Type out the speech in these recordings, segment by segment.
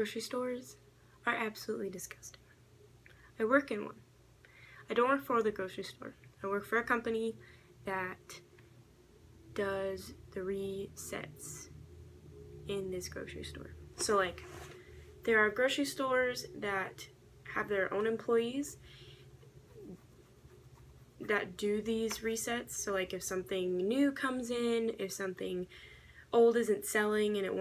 grocery stores are absolutely disgusting. I work in one. I don't work for the grocery store. I work for a company that does the resets in this grocery store. So like, there are grocery stores that have their own employees that do these resets. So like, if something new comes in, if something old isn't selling and it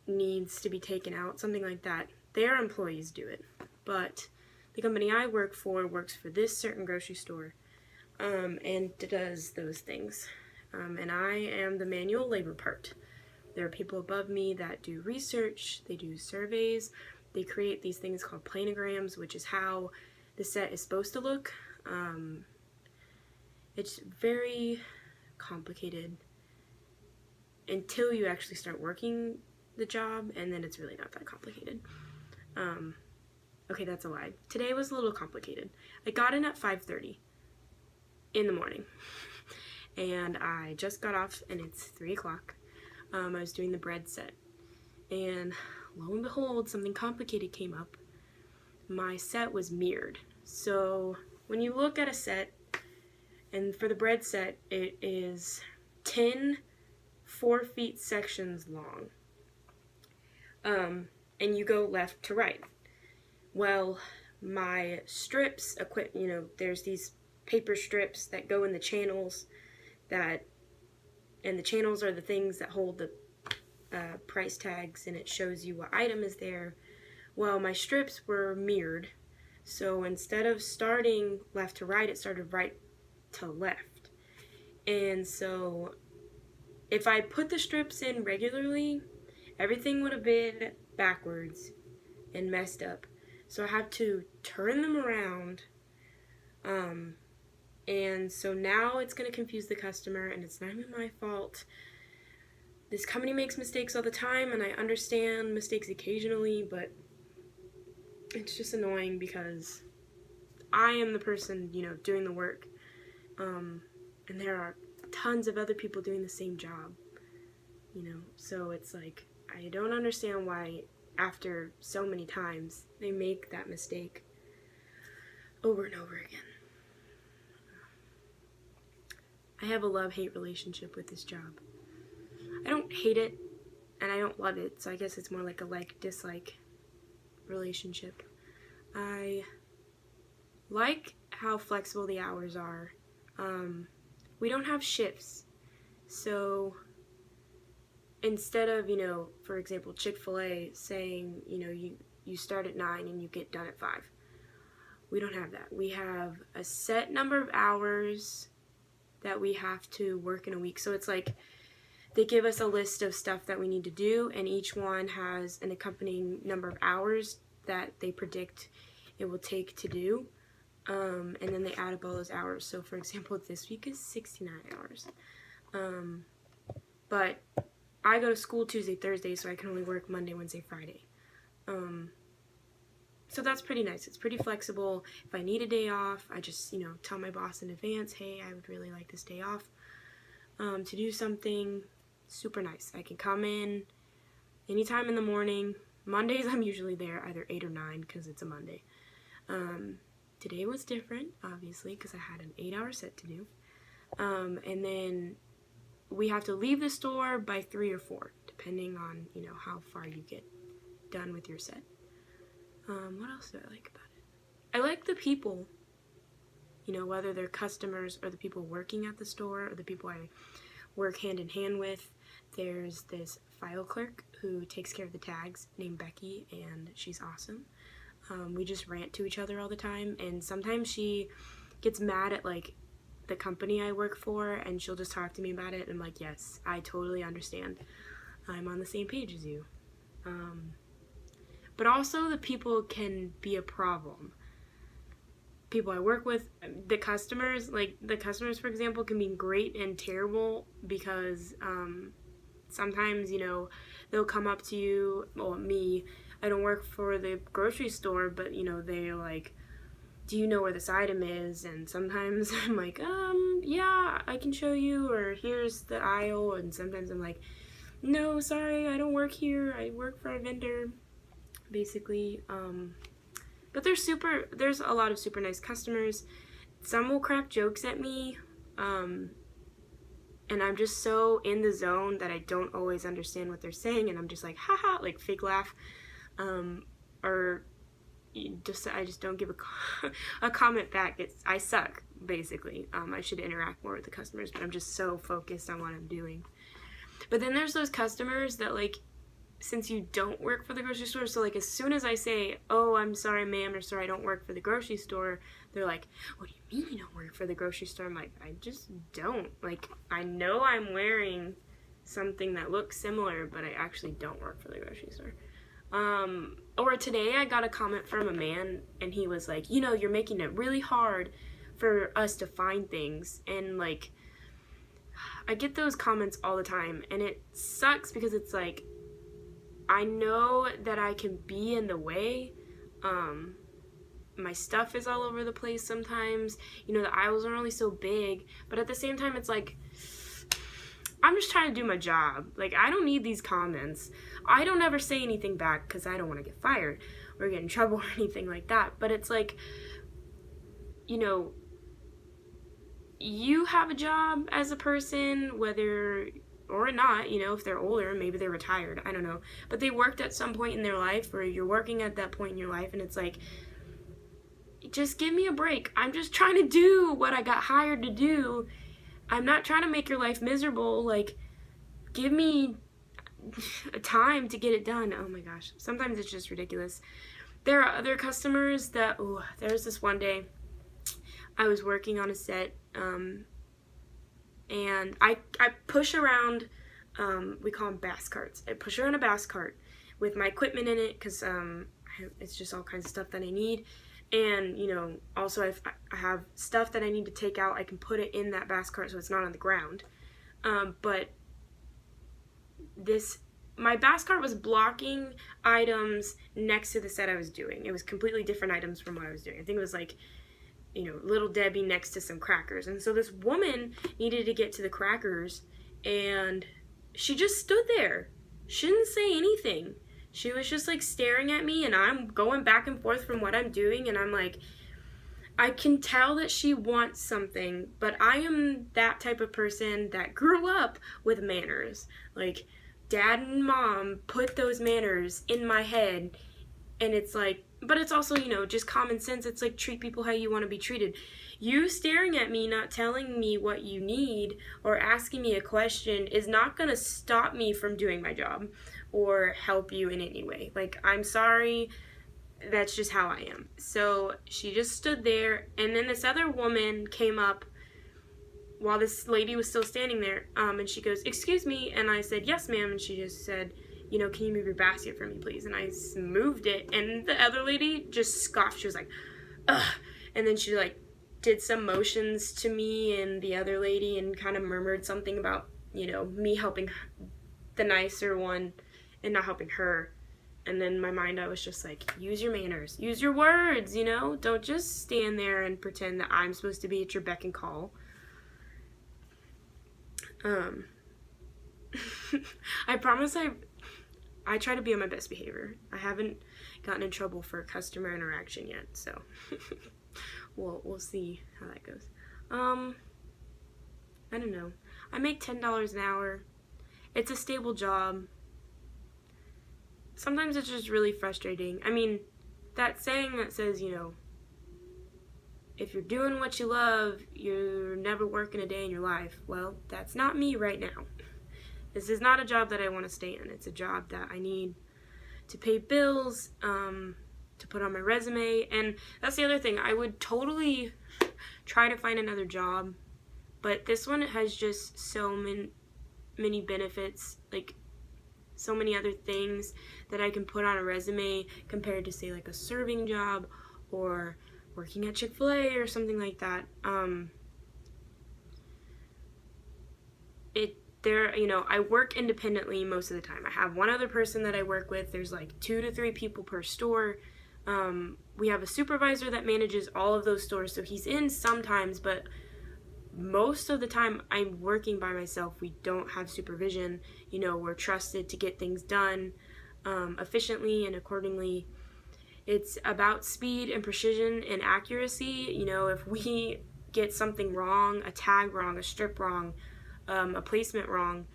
needs to be taken out, something like that, their employees do it. But the company I work for works for this certain grocery store, and does those things. And I am the manual labor part. There are people above me that do research, they do surveys, they create these things called planograms, which is how the set is supposed to look. It's very complicated until you actually start working the job, and then it's really not that complicated. Okay, that's a lie. Today was a little complicated. I got in at 5:30 in the morning, and I just got off, and it's 3 o'clock. I was doing the bread set, and lo and behold, something complicated came up. My set was mirrored. So when you look at a set, and for the bread set, it is 10 4-foot sections long. And you go left to right. Well, my strips, there's these paper strips that go in the channels and the channels are the things that hold the price tags, and it shows you what item is there. Well, my strips were mirrored, so instead of starting left to right, it started right to left. And so if I put the strips in regularly, everything would have been backwards and messed up. So I have to turn them around. And so now it's going to confuse the customer, and it's not even my fault. This company makes mistakes all the time, and I understand mistakes occasionally, but it's just annoying because I am the person, doing the work. And there are tons of other people doing the same job, so it's like, I don't understand why after so many times they make that mistake over and over again. I have a love-hate relationship with this job. I don't hate it, and I don't love it, so I guess it's more like a like-dislike relationship. I like how flexible the hours are. We don't have shifts, so instead of, for example, Chick-fil-A saying, you start at 9 and you get done at 5. We don't have that. We have a set number of hours that we have to work in a week. So it's like they give us a list of stuff that we need to do, and each one has an accompanying number of hours that they predict it will take to do. And then they add up all those hours. So for example, this week is 69 hours. But I go to school Tuesday, Thursday, so I can only work Monday, Wednesday, Friday. So that's pretty nice. It's pretty flexible. If I need a day off, I just, tell my boss in advance, hey, I would really like this day off to do something. Super nice. I can come in anytime in the morning. Mondays I'm usually there either 8 or 9 because it's a Monday. Today was different, obviously, because I had an 8-hour set to do. And then we have to leave the store by 3 or 4, depending on, how far you get done with your set. What else do I like about it? I like the people, whether they're customers or the people working at the store or the people I work hand in hand with. There's this file clerk who takes care of the tags named Becky, and she's awesome. We just rant to each other all the time, and sometimes she gets mad at, the company I work for, and she'll just talk to me about it, and I'm like, yes, I totally understand. I'm on the same page as you. But also the people can be a problem. People I work with, the customers, for example, can be great and terrible because sometimes, they'll come up to you, me, I don't work for the grocery store, but, they're like, do you know where this item is? And sometimes I'm like, yeah, I can show you, or here's the aisle, and sometimes I'm like, no, sorry, I don't work here, I work for a vendor. basically. But there's a lot of super nice customers. Some will crack jokes at me, and I'm just so in the zone that I don't always understand what they're saying, and I'm just like, haha, like fake laugh, or I just don't give a comment back. I suck, basically. I should interact more with the customers, but I'm just so focused on what I'm doing. But then there's those customers that, like, since you don't work for the grocery store, so like as soon as I say, oh, I'm sorry ma'am, or sorry I don't work for the grocery store, they're like, what do you mean you don't work for the grocery store? I'm like, I just don't. Like, I know I'm wearing something that looks similar, but I actually don't work for the grocery store. Or today I got a comment from a man, and he was like, you know, you're making it really hard for us to find things. And like, I get those comments all the time, and it sucks because it's like, I know that I can be in the way. My stuff is all over the place sometimes. You know, the aisles are only so big, but at the same time, it's like, I'm just trying to do my job. Like, I don't need these comments. I don't ever say anything back because I don't want to get fired or get in trouble or anything like that. But it's like, you know, you have a job as a person, whether or not, you know, if they're older, maybe they're retired, I don't know. But they worked at some point in their life, or you're working at that point in your life, and it's like, just give me a break. I'm just trying to do what I got hired to do. I'm not trying to make your life miserable. Like, give me time to get it done. Oh my gosh. Sometimes it's just ridiculous. There are other customers that, there's this one day I was working on a set, and I push around, we call them bass carts. I push around a bass cart with my equipment in it, because it's just all kinds of stuff that I need. And, you know, also I have stuff that I need to take out. I can put it in that bass cart so it's not on the ground. But my bass cart was blocking items next to the set I was doing. It was completely different items from what I was doing. I think it was like, you know, Little Debbie next to some crackers. And so this woman needed to get to the crackers, and she just stood there. She didn't say anything. She was just like staring at me, and I'm going back and forth from what I'm doing, and I'm like, I can tell that she wants something, but I am that type of person that grew up with manners. Like, dad and mom put those manners in my head, and it's like, but it's also, you know, just common sense. It's like, treat people how you want to be treated. You staring at me, not telling me what you need, or asking me a question is not going to stop me from doing my job or help you in any way. Like, I'm sorry, that's just how I am. So she just stood there, and then this other woman came up while this lady was still standing there, and she goes, excuse me, and I said, yes ma'am, and she just said, you know, can you move your basket for me please? And I moved it, and the other lady just scoffed. She was like, ugh, and then she like did some motions to me and the other lady and kind of murmured something about, you know, me helping the nicer one and not helping her. And then in my mind I was just like, use your manners, use your words, you know, don't just stand there and pretend that I'm supposed to be at your beck and call. I promise I try to be on my best behavior. I haven't gotten in trouble for customer interaction yet, so we'll see how that goes. I don't know. I make $10 an hour. It's a stable job. Sometimes it's just really frustrating. I mean, that saying that says, you know, if you're doing what you love, you're never working a day in your life. Well, that's not me right now. This is not a job that I want to stay in. It's a job that I need to pay bills, to put on my resume. And that's the other thing. I would totally try to find another job, but this one has just so many benefits, like so many other things that I can put on a resume compared to, say, like a serving job or working at Chick-fil-A or something like that. You know, I work independently most of the time. I have one other person that I work with. There's like 2 to 3 people per store. We have a supervisor that manages all of those stores, so he's in sometimes, but most of the time I'm working by myself. We don't have supervision. You know, we're trusted to get things done. efficiently and accordingly. It's about speed and precision and accuracy. You know, if we get something wrong, a tag wrong, a strip wrong, a placement wrong,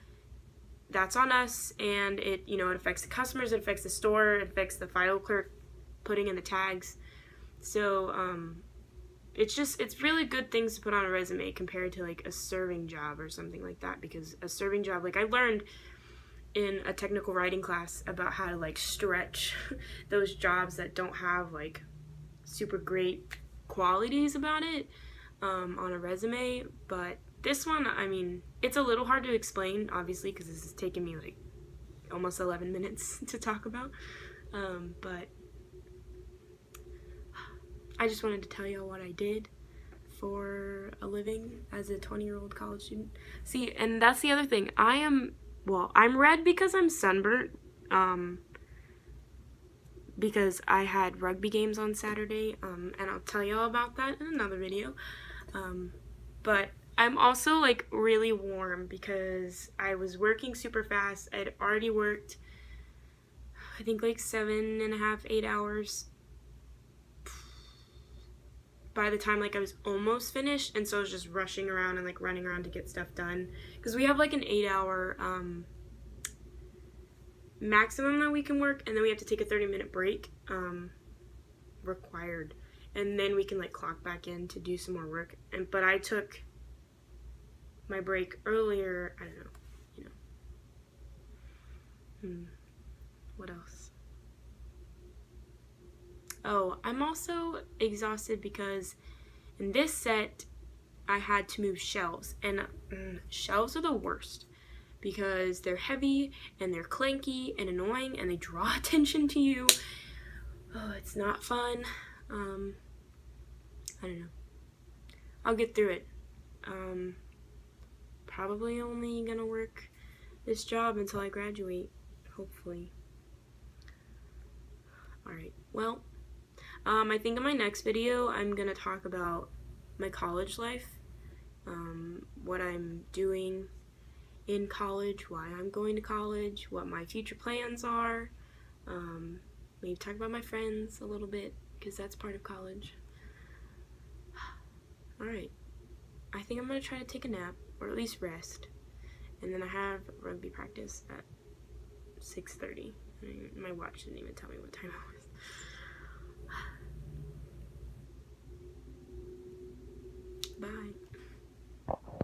that's on us, and it, you know, it affects the customers, it affects the store, it affects the file clerk putting in the tags. So it's really good things to put on a resume compared to like a serving job or something like that, because a serving job, like I learned in a technical writing class about how to like stretch those jobs that don't have like super great qualities about it on a resume. But this one, I mean, it's a little hard to explain, obviously, because this has taken me like almost 11 minutes to talk about. But I just wanted to tell y'all what I did for a living as a 20-year-old college student. See, and that's the other thing. I'm red because I'm sunburnt, because I had rugby games on Saturday, and I'll tell y'all about that in another video. But I'm also like really warm because I was working super fast. I'd already worked, I think, like 7.5, 8 hours by the time like I was almost finished, and so I was just rushing around and like running around to get stuff done, because we have like an 8-hour maximum that we can work, and then we have to take a 30-minute break required, and then we can like clock back in to do some more work. But I took my break earlier. I don't know, you know. What else? Oh, I'm also exhausted because in this set I had to move shelves, and shelves are the worst because they're heavy and they're clanky and annoying and they draw attention to you. Oh, it's not fun. I don't know. I'll get through it. Probably only gonna work this job until I graduate, hopefully. Alright, well, I think in my next video I'm gonna talk about my college life, what I'm doing in college, why I'm going to college, what my future plans are, maybe talk about my friends a little bit, because that's part of college. Alright, I think I'm gonna try to take a nap, or at least rest, and then I have rugby practice at 6:30. My watch didn't even tell me what time it